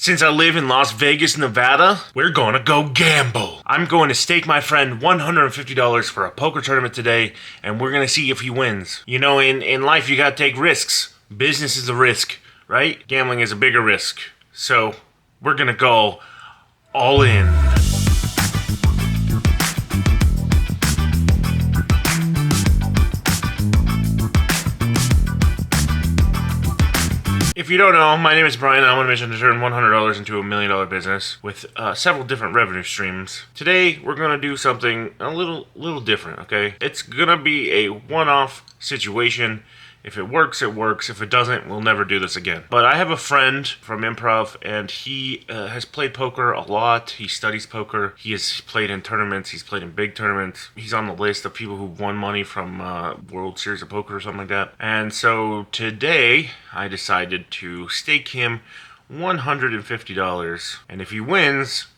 Since I live in Las Vegas, Nevada, we're gonna go gamble. I'm going to stake my friend $150 for a poker tournament today, and we're gonna see if he wins. You know, in life you gotta take risks. Business is a risk, right? Gambling is a bigger risk. So, we're gonna go all in. If you don't know, my name is Brian. I'm on a mission to turn $100 into $1 million business with several different revenue streams. Today, we're gonna do something a little different, okay? It's gonna be a one-off situation. If it works, it works. If it doesn't, we'll never do this again. But I have a friend from improv, and he has played poker a lot. He studies poker. He has played in tournaments. He's played in big tournaments. He's on the list of people who won money from World Series of Poker or something like that. And so today, I decided to stake him $150. And if he wins,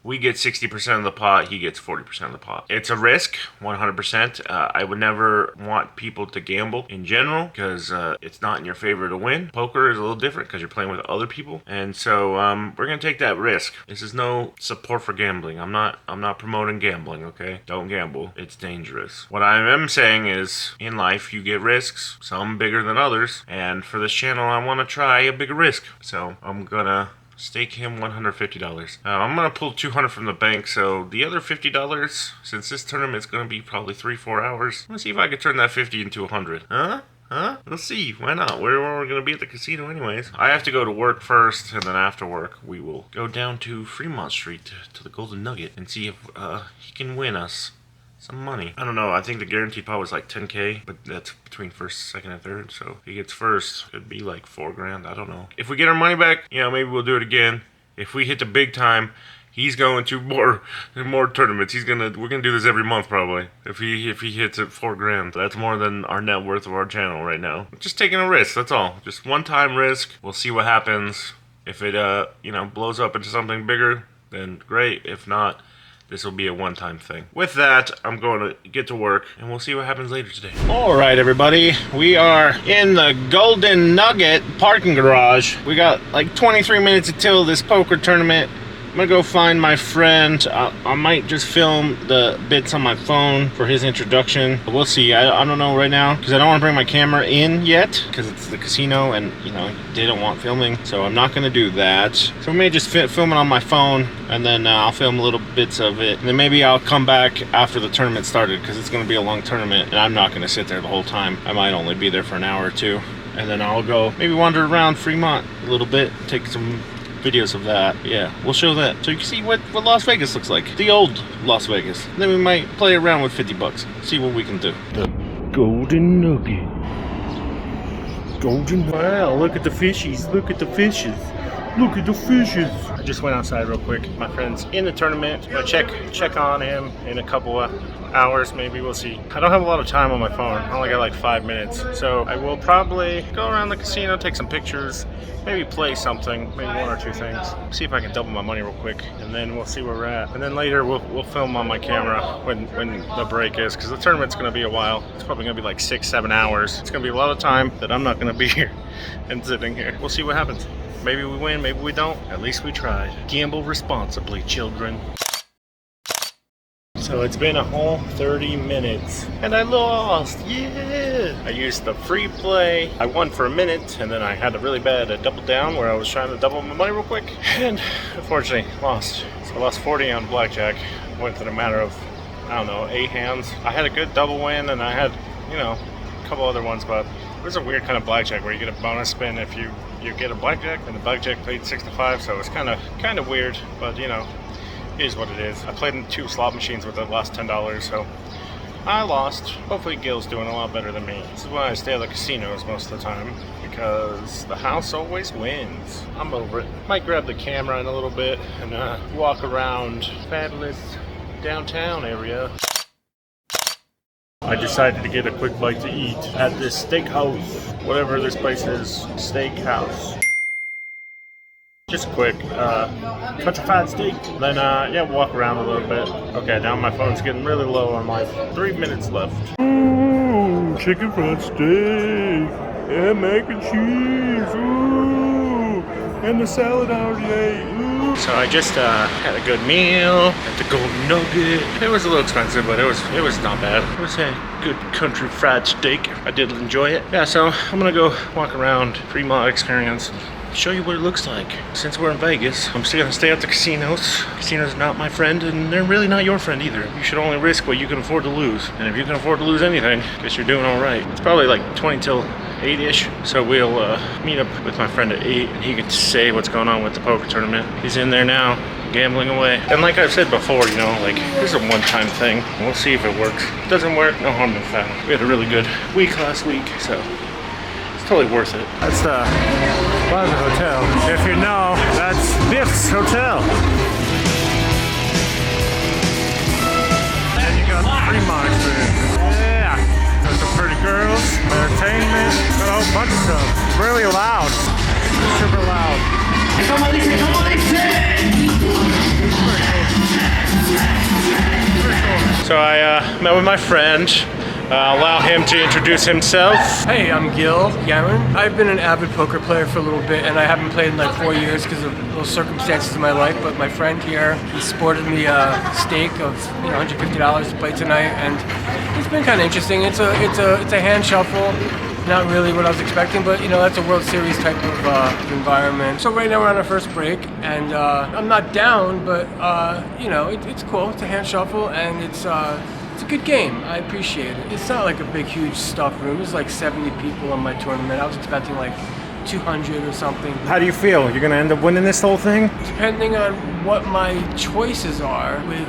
we get 60% of the pot, he gets 40% of the pot. It's a risk, 100%. I would never want people to gamble in general because it's not in your favor to win. Poker is a little different because you're playing with other people. And so we're going to take that risk. This is no support for gambling. I'm not promoting gambling, okay? Don't gamble. It's dangerous. What I am saying is, in life, you get risks, some bigger than others. And for this channel, I want to try a bigger risk. So I'm going to stake him $150. I'm gonna pull $200 from the bank, so the other $50, since this tournament's gonna be probably 3-4 hours, let's see if I can turn that 50 into 100. Huh? Let's see. Why not? We're gonna be at the casino anyways. I have to go to work first, and then after work, we will go down to Fremont Street to the Golden Nugget and see if he can win us some money. I don't know, I think the guaranteed pot was like 10K, but that's between first, second, and third, so if he gets first, it'd be like $4 grand, I don't know. If we get our money back, you know, maybe we'll do it again. If we hit the big time, he's going to more tournaments. We're gonna do this every month probably. If he hits at $4 grand, that's more than our net worth of our channel right now. Just taking a risk, that's all. Just one-time risk. We'll see what happens. If it blows up into something bigger, then great. If not, this will be a one-time thing. With that, I'm going to get to work, and we'll see what happens later today. All right, everybody. We are in the Golden Nugget parking garage. We got like 23 minutes until this poker tournament. I'm gonna go find my friend. I might just film the bits on my phone for his introduction. We'll see. I don't know right now because I don't want to bring my camera in yet because it's the casino and, you know, they don't want filming. So I'm not gonna do that. So we may just film it on my phone and then I'll film little bits of it. And then maybe I'll come back after the tournament started because it's gonna be a long tournament and I'm not gonna sit there the whole time. I might only be there for an hour or two. And then I'll go maybe wander around Fremont a little bit, take some videos of that. Yeah, we'll show that so you can see what Las Vegas looks like, the old Las Vegas. And then we might play around with 50 bucks, see what we can do. The Golden Nugget. Wow, look at the fishies, look at the fishes, look at the fishes. I just went outside real quick. My friend's in the tournament. I'm gonna check on him in a couple of hours, maybe. We'll see. I don't have a lot of time on my phone. I only got like 5 minutes, so I will probably go around the casino, take some pictures, maybe play something, maybe 1 or 2 things. See if I can double my money real quick, and then we'll see where we're at. And then later we'll film on my camera when the break is, because the tournament's gonna be a while. It's probably gonna be like 6-7 hours. It's gonna be a lot of time that I'm not gonna be here and sitting here. We'll see what happens. Maybe we win, maybe we don't. At least we tried. Gamble responsibly, children. So it's been a whole 30 minutes and I lost. Yeah! I used the free play. I won for a minute and then I had a really bad double down where I was trying to double my money real quick and unfortunately lost. So I lost 40 on blackjack. Went in a matter of, I don't know, 8 hands. I had a good double win and I had, you know, a couple other ones, but it was a weird kind of blackjack where you get a bonus spin if you get a blackjack, and the blackjack played 6 to 5, so it's kind of weird, but you know, it is what it is. I played in 2 slot machines with the last $10, so I lost. Hopefully Gil's doing a lot better than me. This is why I stay at the casinos most of the time, because the house always wins. I'm over it. Might grab the camera in a little bit and walk around fabulous downtown area. I decided to get a quick bite to eat at this steakhouse, whatever this place is, steakhouse. Just quick, country fried steak, then yeah, walk around a little bit. Okay, now my phone's getting really low on life. 3 minutes left. Ooh, chicken fried steak, and mac and cheese, ooh, and the salad I already ate. So I just had a good meal at the Golden Nugget. It was a little expensive, but it was not bad. It was a good country fried steak. I did enjoy it. Yeah, so I'm gonna go walk around Fremont Experience, show you what it looks like. Since we're in Vegas, I'm still gonna stay at the casinos. Casinos are not my friend, and they're really not your friend either. You should only risk what you can afford to lose. And if you can afford to lose anything, I guess you're doing all right. It's probably like 20 till 8-ish. So we'll meet up with my friend at 8, and he can say what's going on with the poker tournament. He's in there now, gambling away. And like I've said before, you know, like, this is a one-time thing. We'll see if it works. If it doesn't work, no harm, no foul. We had a really good week last week, so it's totally worth it. That's the Plaza Hotel. If you know, that's Biff's Hotel. And you got the Fremont Experience. Yeah. Got some pretty girls, entertainment, got a whole bunch of stuff. Really loud. Super loud. Come on, listen, come on, listen! So I met with my friend. Allow him to introduce himself. Hey, I'm Gil Yaron. I've been an avid poker player for a little bit, and I haven't played in like 4 years because of little circumstances in my life. But my friend here, he sported me a stake of $150 to play tonight, and it's been kind of interesting. It's a hand shuffle. Not really what I was expecting, but that's a World Series type of environment. So right now we're on our first break, and I'm not down, but it's cool. It's a hand shuffle, and it's a good game. I appreciate it. It's not like a big, huge stuffed room. There's like 70 people on my tournament. I was expecting like 200 or something. How do you feel? You're gonna end up winning this whole thing? Depending on what my choices are with,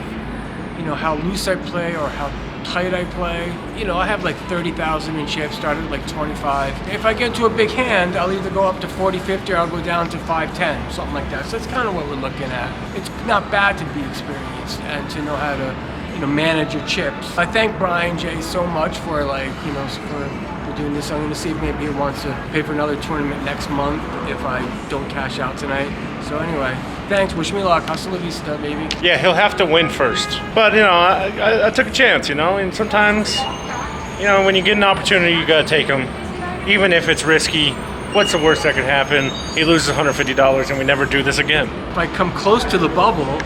how loose I play or how tight I play. I have like 30,000 in chips, started at like 25. If I get to a big hand, I'll either go up to 40, 50, or I'll go down to 510, something like that. So that's kind of what we're looking at. It's not bad to be experienced and to know how to manage your chips. I thank Brian J so much for for doing this. I'm going to see if maybe he wants to pay for another tournament next month if I don't cash out tonight. So anyway, thanks. Wish me luck. Hasta la vista, baby. Yeah, he'll have to win first. But I took a chance. And sometimes, when you get an opportunity, you gotta take them, even if it's risky. What's the worst that could happen? He loses $150, and we never do this again. If I come close to the bubble,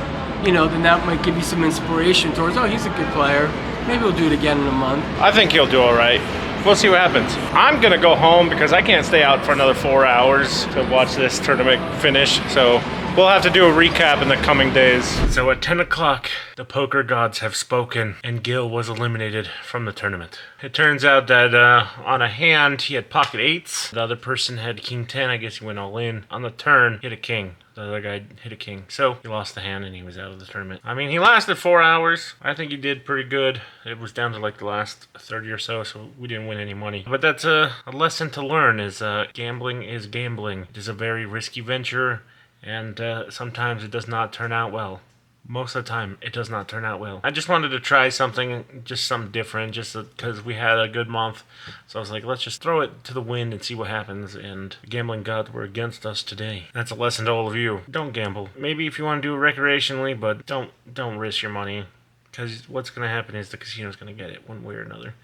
then that might give you some inspiration towards, oh, he's a good player. Maybe we'll do it again in a month. I think he'll do all right. We'll see what happens. I'm gonna go home because I can't stay out for another 4 hours to watch this tournament finish. So we'll have to do a recap in the coming days. So at 10 o'clock, the poker gods have spoken, and Gil was eliminated from the tournament. It turns out that on a hand, he had pocket eights. The other person had king 10. I guess he went all in. On the turn, he hit a king. The other guy hit a king. So he lost the hand and he was out of the tournament. I mean, he lasted 4 hours. I think he did pretty good. It was down to like the last 30 or so we didn't win any money. But that's a lesson to learn is gambling is gambling. It is a very risky venture, and sometimes it does not turn out well. Most of the time, it does not turn out well. I just wanted to try something different, just because we had a good month. So I was like, let's just throw it to the wind and see what happens. And the gambling gods were against us today. That's a lesson to all of you. Don't gamble. Maybe if you want to do it recreationally, but don't risk your money. Because what's going to happen is the casino's going to get it one way or another.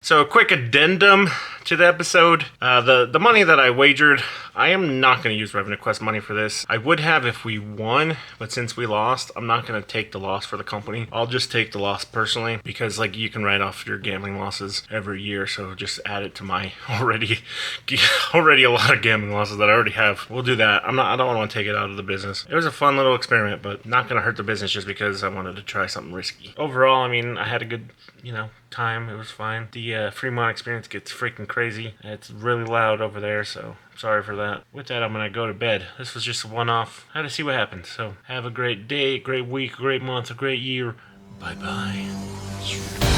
So a quick addendum to the episode. The money that I wagered, I am not going to use Revenue Quest money for this. I would have if we won, but since we lost, I'm not going to take the loss for the company. I'll just take the loss personally because you can write off your gambling losses every year. So just add it to my already a lot of gambling losses that I already have. We'll do that. I don't want to take it out of the business. It was a fun little experiment, but not going to hurt the business just because I wanted to try something risky. Overall, I mean, I had a good, time. It was fine. The Fremont Experience gets freaking crazy. It's really loud over there, so sorry for that. With that, I'm gonna go to bed. This was just a one-off. I had to see what happens. So have a great day, great week, great month, a great year. Bye-bye.